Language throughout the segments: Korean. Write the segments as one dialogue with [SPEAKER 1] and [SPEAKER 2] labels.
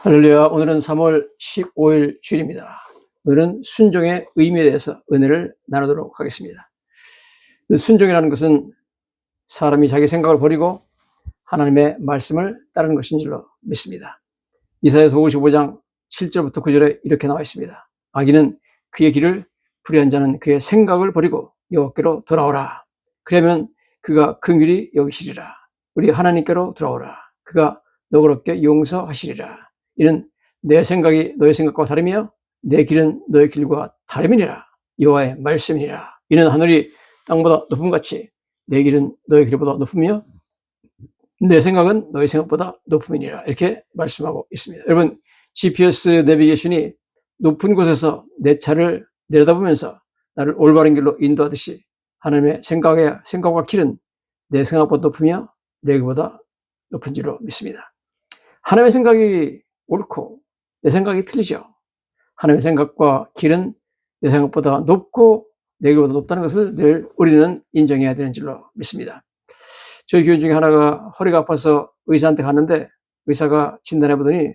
[SPEAKER 1] 할렐루야. 오늘은 3월 15일 주일입니다. 오늘은 순종의 의미에 대해서 은혜를 나누도록 하겠습니다. 순종이라는 것은 사람이 자기 생각을 버리고 하나님의 말씀을 따르는 것인 줄로 믿습니다. 이사야서 55장 7절부터 9절에 이렇게 나와 있습니다. 악인은 그의 길을, 불의한 자는 그의 생각을 버리고 여호와께로 돌아오라. 그러면 그가 긍휼히 여기시리라. 우리 하나님께로 돌아오라. 그가 너그럽게 용서하시리라. 이는 내 생각이 너의 생각과 다르며 내 길은 너의 길과 다름이니라. 여호와의 말씀이니라. 이는 하늘이 땅보다 높음 같이 내 길은 너의 길보다 높으며 내 생각은 너의 생각보다 높음이니라. 이렇게 말씀하고 있습니다. 여러분, GPS 내비게이션이 높은 곳에서 내 차를 내려다보면서 나를 올바른 길로 인도하듯이 하나님의 생각과 길은 내 생각보다 높으며 내 길보다 높은 줄로 믿습니다. 하나님의 생각이 옳고 내 생각이 틀리죠. 하나님의 생각과 길은 내 생각보다 높고 내 길보다 높다는 것을 늘 우리는 인정해야 되는 줄로 믿습니다. 저희 교인 중에 하나가 허리가 아파서 의사한테 갔는데 의사가 진단해보더니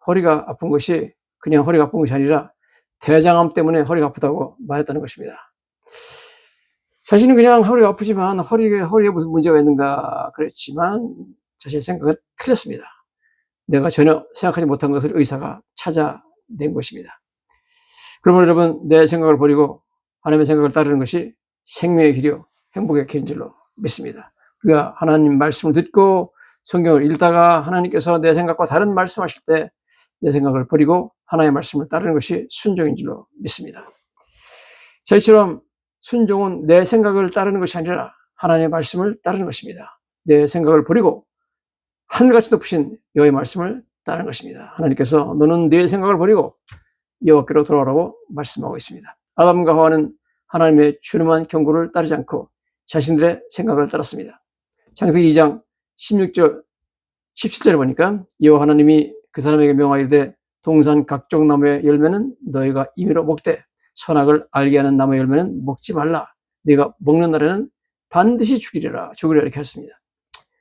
[SPEAKER 1] 허리가 아픈 것이 그냥 허리가 아픈 것이 아니라 대장암 때문에 허리가 아프다고 말했다는 것입니다. 자신은 그냥 허리가 아프지만 허리에 무슨 문제가 있는가 그랬지만 자신의 생각은 틀렸습니다. 내가 전혀 생각하지 못한 것을 의사가 찾아낸 것입니다. 그러면 여러분, 내 생각을 버리고 하나님의 생각을 따르는 것이 생명의 길이요 행복의 길인 줄로 믿습니다. 우리가 하나님 말씀을 듣고 성경을 읽다가 하나님께서 내 생각과 다른 말씀하실 때 내 생각을 버리고 하나님의 말씀을 따르는 것이 순종인 줄로 믿습니다. 저희처럼 순종은 내 생각을 따르는 것이 아니라 하나님의 말씀을 따르는 것입니다. 내 생각을 버리고 하늘같이 높으신 여호와의 말씀을 따르는 것입니다. 하나님께서 너는 네 생각을 버리고 여호와께로 돌아오라고 말씀하고 있습니다. 아담과 하와는 하나님의 준엄한 경고를 따르지 않고 자신들의 생각을 따랐습니다. 창세기 2장 16절 17절에 보니까 여호와 하나님이 그 사람에게 명하이르되 동산 각종 나무의 열매는 너희가 임의로 먹되 선악을 알게 하는 나무의 열매는 먹지 말라. 네가 먹는 날에는 반드시 죽이리라 이렇게 했습니다.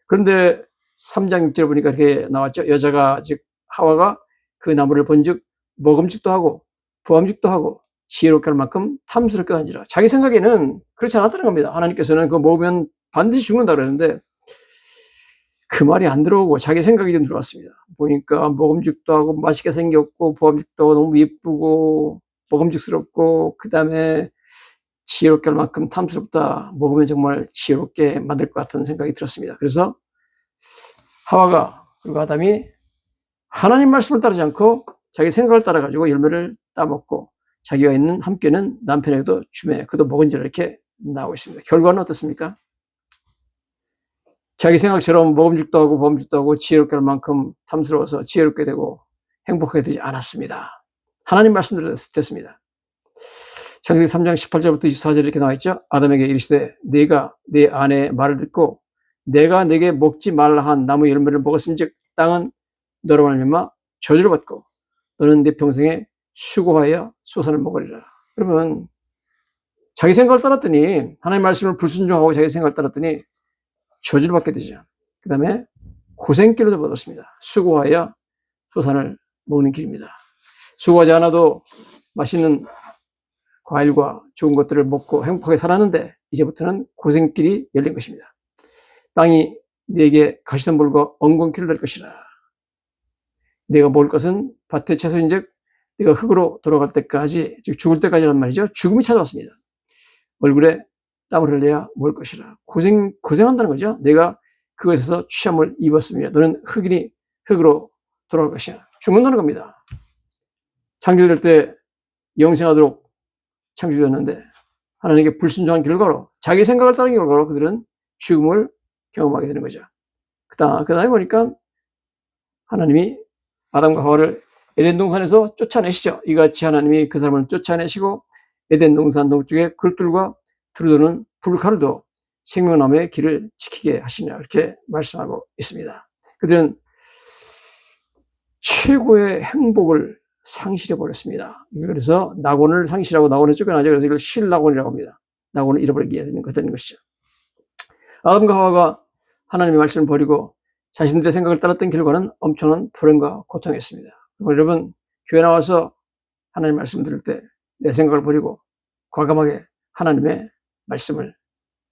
[SPEAKER 1] 그런데 3장 6절에 보니까 이렇게 나왔죠. 여자가 즉 하와가 그 나무를 본즉 먹음직도 하고 부함직도 하고 지혜롭게 할 만큼 탐스럽게 한지라. 자기 생각에는 그렇지 않았다는 겁니다. 하나님께서는 그거 먹으면 반드시 죽는다 그러는데 그 말이 안 들어오고 자기 생각이 좀 들어왔습니다. 보니까 먹음직도 하고 맛있게 생겼고 부함직도 하고 너무 예쁘고 먹음직스럽고 그 다음에 지혜롭게 할 만큼 탐스럽다. 먹으면 정말 지혜롭게 만들 것 같은 생각이 들었습니다. 그래서 하와가 그리고 아담이 하나님 말씀을 따르지 않고 자기 생각을 따라가지고 열매를 따먹고 자기가 있는 함께는 남편에게도 주매 그도 먹은지라 이렇게 나오고 있습니다. 결과는 어떻습니까? 자기 생각처럼 먹음직도 하고 범직도 하고 지혜롭게 할 만큼 탐스러워서 지혜롭게 되고 행복하게 되지 않았습니다. 하나님 말씀대로 됐습니다. 창세기 3장 18절부터 24절 이렇게 나와 있죠. 아담에게 이르시되 네가 네 아내의 말을 듣고 내가 네게 먹지 말라 한 나무 열매를 먹었은즉 땅은 너로 말미암아 저주를 받고 너는 네 평생에 수고하여 소산을 먹으리라. 그러면 자기 생각을 따랐더니 하나님의 말씀을 불순종하고 자기 생각을 따랐더니 저주를 받게 되죠. 그 다음에 고생길을 얻었습니다. 수고하여 소산을 먹는 길입니다. 수고하지 않아도 맛있는 과일과 좋은 것들을 먹고 행복하게 살았는데 이제부터는 고생길이 열린 것입니다. 땅이 네게 가시덤불과 엉겅퀴를 될 것이라. 네가 먹을 것은 밭의 채소인즉 네가 흙으로 돌아갈 때까지, 즉 죽을 때까지란 말이죠. 죽음이 찾아왔습니다. 얼굴에 땀을 흘려야 먹을 것이라. 고생한다는 거죠. 내가 그것에서 취함을 입었으며 너는 흙이니 흙으로 돌아갈 것이야. 죽는다는 겁니다. 창조될 때 영생하도록 창조되었는데 하나님께 불순종한 결과로 자기 생각을 따른 결과로 그들은 죽음을 경험하게 되는 거죠. 그 다음에 보니까 하나님이 아담과 하와를 에덴 동산에서 쫓아내시죠. 이같이 하나님이 그 사람을 쫓아내시고 에덴 동산 동쪽에 그릇들과 두루도는 불칼도 생명나무의 길을 지키게 하시냐 이렇게 말씀하고 있습니다. 그들은 최고의 행복을 상실해 버렸습니다. 그래서 낙원을 상실하고 낙원에 쫓겨나죠. 그래서 이걸 실낙원이라고 합니다. 낙원을 잃어버리게 되는 것이죠. 아담과 하와가 하나님의 말씀을 버리고 자신들의 생각을 따랐던 결과는 엄청난 불행과 고통이었습니다. 여러분, 교회 나와서 하나님 말씀 들을 때 내 생각을 버리고 과감하게 하나님의 말씀을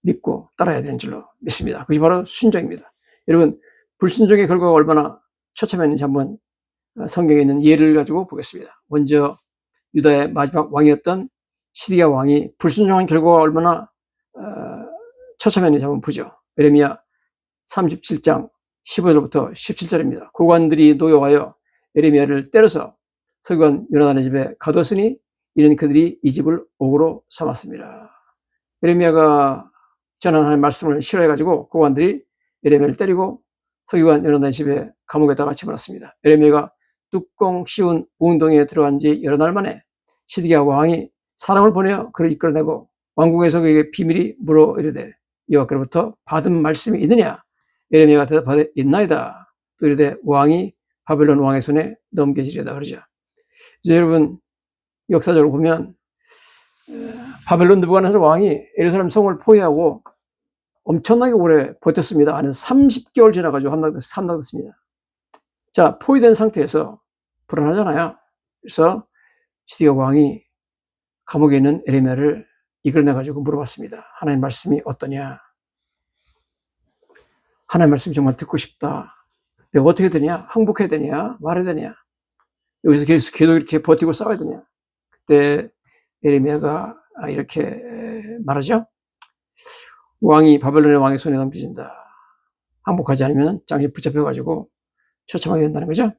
[SPEAKER 1] 믿고 따라야 되는 줄로 믿습니다. 그것이 바로 순종입니다. 여러분, 불순종의 결과가 얼마나 처참했는지 한번 성경에 있는 예를 가지고 보겠습니다. 먼저 유다의 마지막 왕이었던 시드기야 왕이 불순종한 결과가 얼마나 처참했는지 한번 보죠. 예레미야 37장 15절부터 17절입니다. 고관들이 노여하여 예레미야를 때려서 서기관 요나단의 집에 가두었으니 이는 그들이 이 집을 옥으로 삼았습니다. 예레미야가 전하는 말씀을 싫어해가지고 고관들이 예레미야를 때리고 서기관 요나단의 집에 감옥에다가 집어넣습니다. 예레미야가 뚜껑 씌운 웅덩이에 들어간 지 여러 날 만에 시드기야 왕이 사람을 보내어 그를 이끌어내고 왕궁에서 그에게 비밀이 물어 이르되 여호와께로부터 받은 말씀이 있느냐? 예레미야가 대답하되 있나이다. 또 이르되 왕이 바벨론 왕의 손에 넘겨지리다 그러죠. 이제 여러분, 역사적으로 보면 바벨론 느부갓네살 왕이 예루살렘 성을 포위하고 엄청나게 오래 버텼습니다. 한 30개월 지나가지고 함락됐습니다. 자, 포위된 상태에서 불안하잖아요. 그래서 시드기야 왕이 감옥에 있는 예레미야를 이끌어내가지고 물어봤습니다. 하나님 말씀이 어떠냐? 하나님 말씀이 정말 듣고 싶다. 내가 어떻게 되냐? 항복해야 되냐? 말해야 되냐? 여기서 계속 이렇게 버티고 싸워야 되냐? 그때 예레미야가 이렇게 말하죠. 왕이 바벨론의 왕의 손에 넘겨진다. 항복하지 않으면 장신 붙잡혀가지고 처참하게 된다는 거죠.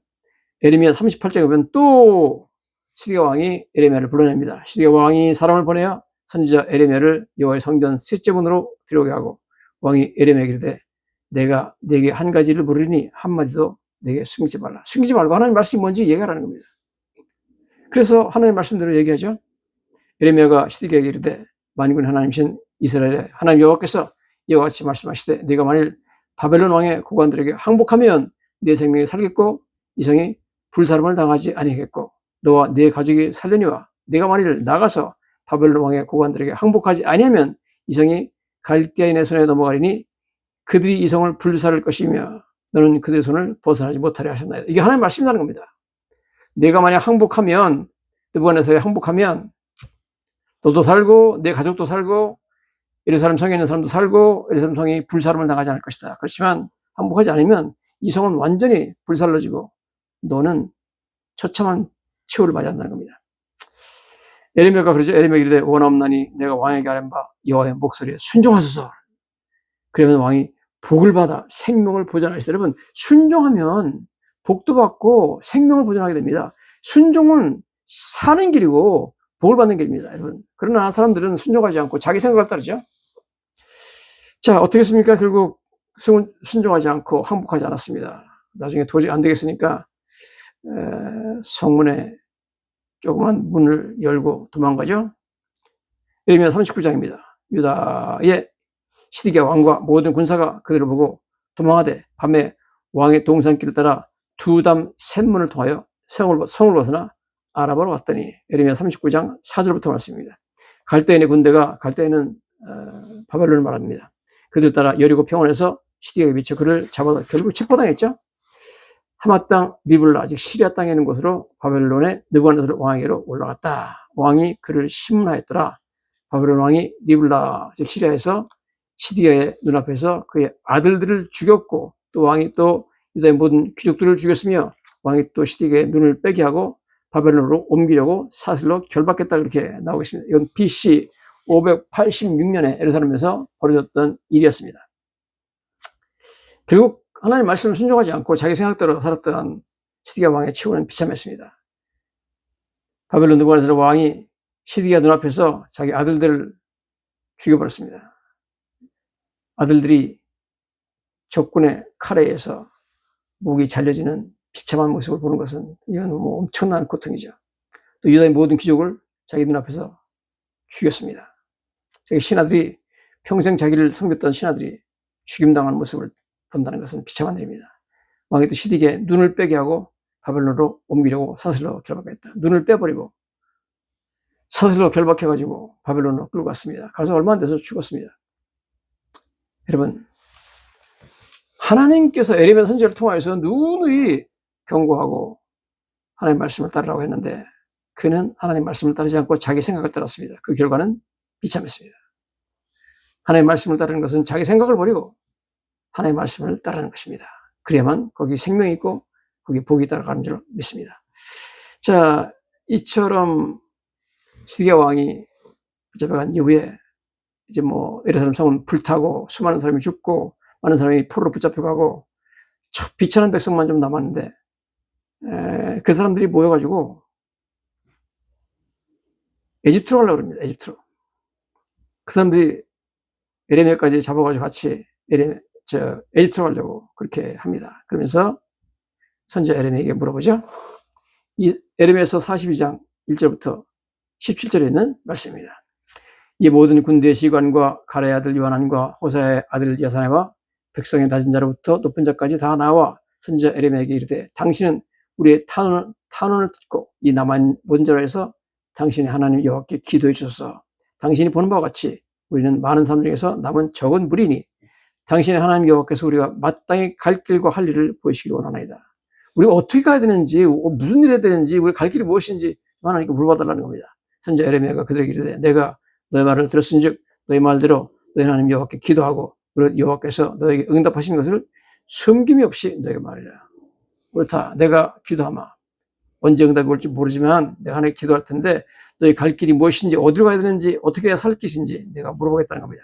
[SPEAKER 1] 예레미야 38장에 보면 또 시드기야 왕이 예레미야를 불러냅니다. 시드기야 왕이 사람을 보내어 선지자 예레미야를 여호와의 성전 셋째 문으로 들어오게 하고 왕이 예레미야에게 이르되 내가 네게 한 가지를 물으리니 한마디도 내게 숨기지 말라. 숨기지 말고 하나님 말씀이 뭔지 얘기하라는 겁니다. 그래서 하나님 말씀대로 얘기하죠. 예레미야가 시드기야에게 이르되 만군의 하나님이신 이스라엘의 하나님 여호와께서 이와 같이 말씀하시되 네가 만일 바벨론 왕의 고관들에게 항복하면 네 생명이 살겠고 이 성이 불사름을 당하지 아니하겠고 너와 네 가족이 살려니와 네가 만일 나가서 바벨론 왕의 고관들에게 항복하지 아니하면 이 성이 갈대아인의 손에 넘어가리니 그들이 이 성을 불사를 것이며 너는 그들의 손을 벗어나지 못하려 하셨나이다. 이게 하나님 말씀이라는 겁니다. 내가 만약 항복하면, 느부갓네살이 항복하면 너도 살고 내 가족도 살고 예루살렘 성에 있는 사람도 살고 예루살렘 성이 불사름을 당하지 않을 것이다. 그렇지만 항복하지 않으면 이 성은 완전히 불살라지고 너는 처참한 최후를 맞이한다는 겁니다. 예레미야가 그러죠. 예레미야가 이르되 원하옵나니 내가 왕에게 아뢰는 바 여호와의 목소리에 순종하소서. 그러면 왕이 복을 받아 생명을 보존하시다. 여러분, 순종하면 복도 받고 생명을 보존하게 됩니다. 순종은 사는 길이고 복을 받는 길입니다, 여러분. 그러나 사람들은 순종하지 않고 자기 생각을 따르죠. 자, 어떻게 했습니까? 결국 순종하지 않고 항복하지 않았습니다. 나중에 도저히 안 되겠으니까 성문에 조그만 문을 열고 도망가죠. 예레미야 39장입니다. 유다의 시드기야 왕과 모든 군사가 그들을 보고 도망하되 밤에 왕의 동산길을 따라 두담 샘문을 통하여 성을 벗어나 아라바로 갔더니 예레미야 39장 4절부터 말씀입니다. 갈대인의 군대가 갈대인은 바벨론을 말합니다. 그들 따라 여리고 평원에서 시드기야에게 미쳐 그를 잡아서 결국 체포당했죠. 하맛 땅 리블라 아직 시리아 땅에 있는 곳으로 바벨론의 느부갓네살 왕에게로 올라갔다. 왕이 그를 심문하였더라. 바벨론 왕이 리블라 즉 시리아에서 시드기야의 눈앞에서 그의 아들들을 죽였고 또 왕이 또 유다의 모든 귀족들을 죽였으며 왕이 또 시드기야의 눈을 빼게 하고 바벨론으로 옮기려고 사슬로 결박했다 그렇게 나오고 있습니다. 이건 BC 586년에 예루살렘에서 벌어졌던 일이었습니다. 결국 하나님 말씀을 순종하지 않고 자기 생각대로 살았던 시드기야 왕의 최후는 비참했습니다. 바벨론 느부갓네살 왕이 시드기야 눈앞에서 자기 아들들을 죽여버렸습니다. 아들들이 적군의 칼에 의해서 목이 잘려지는 비참한 모습을 보는 것은 이건 뭐 엄청난 고통이죠. 또 유다의 모든 귀족을 자기 눈앞에서 죽였습니다. 자기 신하들이 평생 자기를 섬겼던 신하들이 죽임당하는 모습을 본다는 것은 비참한 일입니다. 왕이 또 시드기야의 눈을 빼게 하고 바벨론으로 옮기려고 사슬로 결박했다. 눈을 빼버리고 사슬로 결박해가지고 바벨론으로 끌고 갔습니다. 가서 얼마 안 돼서 죽었습니다. 여러분, 하나님께서 예레미야 선지자를 통하여서 누누이 경고하고 하나님 말씀을 따르라고 했는데 그는 하나님 말씀을 따르지 않고 자기 생각을 따랐습니다. 그 결과는 비참했습니다. 하나님 말씀을 따르는 것은 자기 생각을 버리고 하나님 말씀을 따르는 것입니다. 그래야만 거기 생명이 있고 거기 복이 따라가는 줄 믿습니다. 자, 이처럼 시드기야 왕이 붙잡혀간 이후에 이제 예루살렘 성은 불타고 수많은 사람이 죽고 많은 사람이 포로로 붙잡혀가고 비천한 백성만 좀 남았는데 그 사람들이 모여가지고 에집트로 가려고 합니다. 에집트로. 그 사람들이 에레미야까지 잡아가지고 같이 에집트로 가려고 그렇게 합니다. 그러면서 선지자 에레미야에게 물어보죠. 이 에레미야서 42장 1절부터 17절에 있는 말씀입니다. 이 모든 군대의 시관과 가레의 아들 요하난과 호사의 아들 야사네와 백성의 낮은 자로부터 높은 자까지 다 나와 선지자 에레미야에게 이르되 당신은 우리의 탄원을 듣고 이 남한 모든 자로 해서 당신이 하나님 여호와께 기도해 주소서. 당신이 보는 바와 같이 우리는 많은 사람 중에서 남은 적은 무리니 당신의 하나님 여호와께서 우리가 마땅히 갈 길과 할 일을 보이시기를 원하나이다. 우리가 어떻게 가야 되는지 무슨 일을 해야 되는지 우리 갈 길이 무엇인지 하나님께 물어봐달라는 겁니다. 선지자 에레미야가 그들에게 이르되 내가 너의 말을 들었은즉 너의 말대로 너희 하나님 여호와께 기도하고 여호와께서 너에게 응답하신 것을 숨김이 없이 너에게 말이라. 옳다. 내가 기도하마. 언제 응답이 올지 모르지만 내가 하나님께 기도할 텐데 너희 갈 길이 무엇인지 어디로 가야 되는지 어떻게 해야 살 것인지 내가 물어보겠다는 겁니다.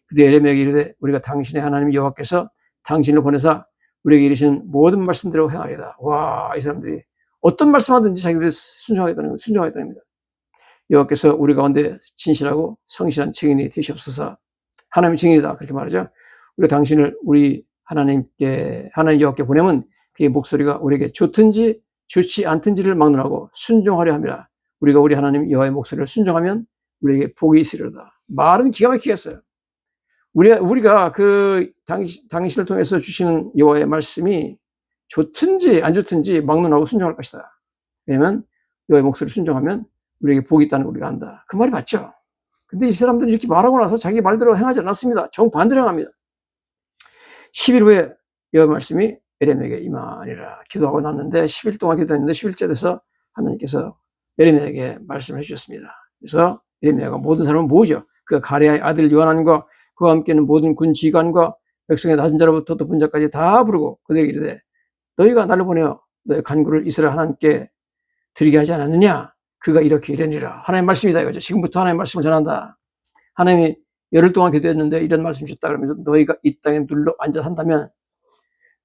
[SPEAKER 1] 그때 에레미야에게 이르되 우리가 당신의 하나님 여호와께서 당신을 보내사 우리에게 이르신 모든 말씀대로 행하리이다. 와, 이 사람들이 어떤 말씀하든지 자기들이 순종하겠다는 겁니다. 여호와께서 우리 가운데 진실하고 성실한 증인이 되시옵소서. 하나님의 증인이다 그렇게 말하죠. 우리가 당신을 우리 하나님 여호와께 보내면 그의 목소리가 우리에게 좋든지 좋지 않든지를 막론하고 순종하려 함이라. 우리가 우리 하나님 여호와의 목소리를 순종하면 우리에게 복이 있으리로다. 말은 기가 막히겠어요. 우리가 당신을 통해서 주시는 여호와의 말씀이 좋든지 안 좋든지 막론하고 순종할 것이다. 왜냐하면 여호와의 목소리를 순종하면 우리에게 복이 있다는 걸 우리가 안다. 그 말이 맞죠. 근데 이 사람들은 이렇게 말하고 나서 자기 말대로 행하지 않았습니다. 정반대로 행합니다. 10일 후에 여호와의 말씀이 에레미야에게 임하니라. 기도하고 났는데 10일 동안 기도했는데 10일째 돼서 하나님께서 에레미야에게 말씀해 주셨습니다. 그래서 에레미야가 모든 사람을 모으죠. 그 가레아의 아들 요하난과 그와 함께는 모든 군 지휘관과 백성의 낮은 자로부터 높은 자까지 다 부르고 그들에게 이르되 너희가 나를 보내어 너희 간구를 이스라엘 하나님께 드리게 하지 않았느냐? 그가 이렇게 이르니라. 하나님의 말씀이다 이거죠. 지금부터 하나님의 말씀을 전한다. 하나님이 열흘 동안 기도했는데 이런 말씀 주셨다 그러면서 너희가 이 땅에 눌러 앉아 산다면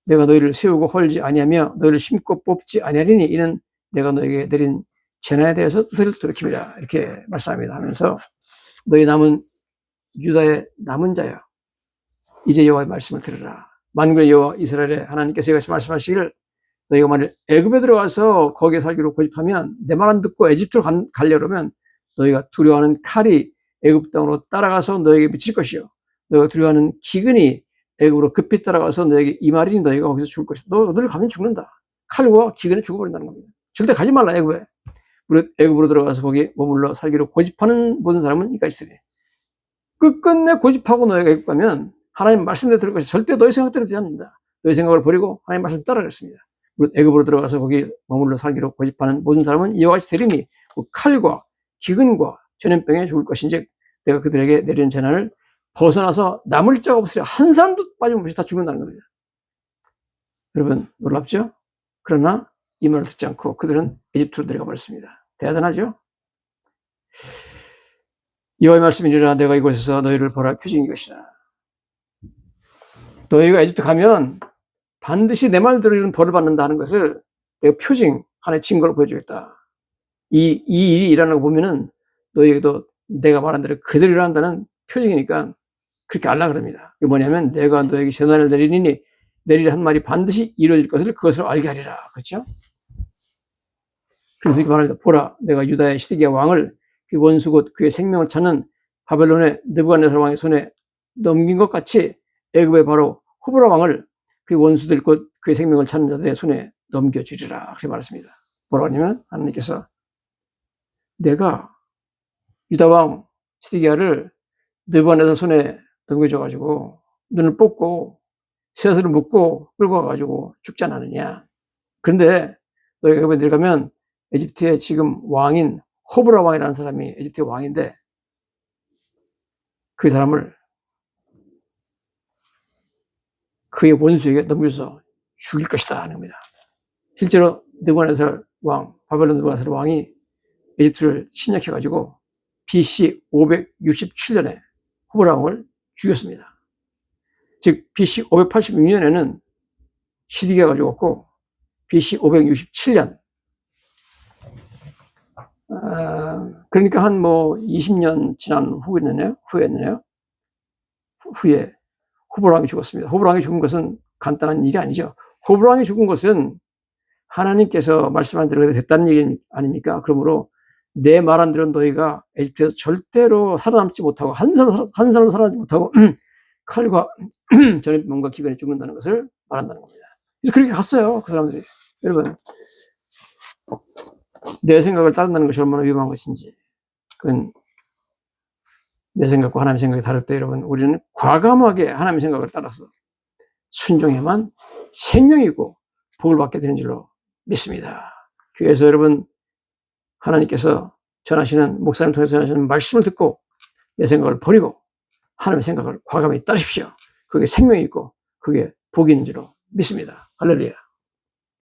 [SPEAKER 1] 내가 너희를 세우고 헐지 아니하며 너희를 심고 뽑지 아니하리니 이는 내가 너희에게 내린 재난에 대해서 뜻을 돌이킵니다. 이렇게 말씀합니다. 하면서 너희 남은 유다의 남은 자여 이제 여호와의 말씀을 들으라. 만군의 여호와 이스라엘의 하나님께서 이같이 말씀하시기를 너희가 만일 애굽에 들어가서 거기에 살기로 고집하면 내 말 안 듣고 에집트로 가려면 너희가 두려워하는 칼이 애굽 땅으로 따라가서 너에게 미칠 것이요 너희가 두려워하는 기근이 애굽으로 급히 따라가서 너에게 임하리니 너희가 거기서 죽을 것이다. 너희를 가면 죽는다. 칼과 기근에 죽어버린다는 겁니다. 절대 가지 말라 애굽에. 애굽으로 들어가서 거기에 머물러 살기로 고집하는 모든 사람은 이까지 쓰리. 끝끝내 고집하고 너희가 애굽 가면 하나님 말씀대로 들을 것이 절대 너희 생각대로 되지 않는다. 너희 생각을 버리고 하나님 말씀 따라가겠습니다. 애굽으로 들어가서 거기 머물러 살기로 고집하는 모든 사람은 이와 같이 되리니 칼과 기근과 전염병에 죽을 것인즉 내가 그들에게 내리는 재난을 벗어나서 남을 자가 없으려 한 사람도 빠짐없이 다 죽는다는 겁니다. 여러분 놀랍죠? 그러나 이 말을 듣지 않고 그들은 에집트로 내려가 버렸습니다. 대단하죠? 여호와의 말씀이니라 내가 이곳에서 너희를 벌할 표징이 것이다. 너희가 에집트 가면 반드시 내 말대로 이런 벌을 받는다 하는 것을 내가 표징, 하나의 증거로 보여주겠다. 이 일이 일어나는 거 보면은 너희에게도 내가 말한 대로 그대로 일어난다는 표징이니까 그렇게 알라 그럽니다. 그게 뭐냐면 내가 너에게 재난을 내리니 내리라 한 말이 반드시 이루어질 것을 그것으로 알게 하리라. 그렇죠? 그래서 이렇게 말합니다. 보라, 내가 유다의 시드기야 왕을 그 원수 곧 그의 생명을 찾는 바벨론의 느부갓네살 왕의 손에 넘긴 것 같이 애굽의 바로 호브라 왕을 그 원수들 곧 그의 생명을 찾는 자들의 손에 넘겨주리라. 그렇게 말했습니다. 뭐라고 하냐면 하나님께서 내가 유다 왕 시드기야를 느부갓네살 손에 넘겨줘가지고 눈을 뽑고 쇠사슬을 묶고 끌고 가가지고 죽지 않았느냐. 그런데 너희가 애굽에 내려가면 에집트의 지금 왕인 호브라 왕이라는 사람이 에집트의 왕인데 그 사람을 그의 원수에게 넘겨서 죽일 것이다 하는 겁니다. 실제로 느부갓네살 왕, 바벨론 느부갓네살 왕이 에집트를 침략해가지고 BC 567년에 호브라 왕을 죽였습니다. 즉 BC 586년에는 시드기야가 죽었고 BC 567년 그러니까 한 20년 지난 후에 호브라 왕이 죽었습니다. 호브라 왕이 죽은 것은 간단한 일이 아니죠. 호브라 왕이 죽은 것은 하나님께서 말씀한 대로 됐다는 얘기 아닙니까? 그러므로 내 말한 대로 너희가 에집트에서 절대로 살아남지 못하고 한 사람 살아남지 못하고 칼과 전염병과 기근에 죽는다는 것을 말한다는 겁니다. 그래서 그렇게 갔어요, 그 사람들이. 여러분, 내 생각을 따른다는 것이 얼마나 위험한 것인지. 그건 내 생각과 하나님의 생각이 다를 때 여러분, 우리는 과감하게 하나님의 생각을 따라서 순종해만 생명이고 복을 받게 되는 줄로 믿습니다. 교회에서 여러분, 하나님께서 전하시는, 목사님 통해서 전하시는 말씀을 듣고 내 생각을 버리고 하나님의 생각을 과감히 따르십시오. 그게 생명이 있고 그게 복이 있는 줄로 믿습니다. 할렐루야.